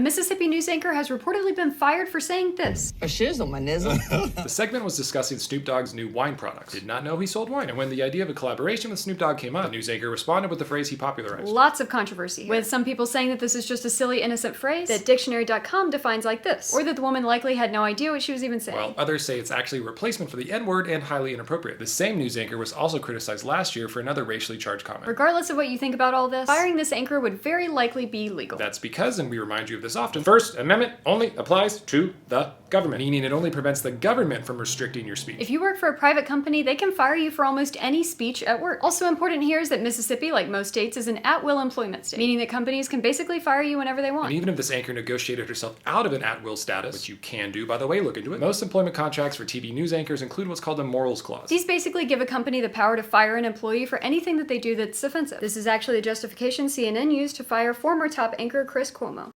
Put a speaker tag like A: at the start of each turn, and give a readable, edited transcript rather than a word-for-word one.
A: A Mississippi news anchor has reportedly been fired for saying this.
B: A shizzle, my nizzle.
C: The segment was discussing Snoop Dogg's new wine products. Did not know he sold wine, and when the idea of a collaboration with Snoop Dogg came up, the news anchor responded with the phrase he popularized.
A: Lots of controversy here, with some people saying that this is just a silly, innocent phrase that dictionary.com defines like this, or that the woman likely had no idea what she was even saying.
C: While others say it's actually a replacement for the N-word and highly inappropriate. The same news anchor was also criticized last year for another racially charged comment.
A: Regardless of what you think about all this, firing this anchor would very likely be legal.
C: That's because, and we remind you of this often, First Amendment only applies to the government, meaning it only prevents the government from restricting your speech.
A: If you work for a private company, they can fire you for almost any speech at work. Also important here is that Mississippi, like most states, is an at-will employment state, meaning that companies can basically fire you whenever they want.
C: And even if this anchor negotiated herself out of an at-will status, which you can do, by the way, look into it, most employment contracts for TV news anchors include what's called a morals clause.
A: These basically give a company the power to fire an employee for anything that they do that's offensive. This is actually the justification CNN used to fire former top anchor Chris Cuomo.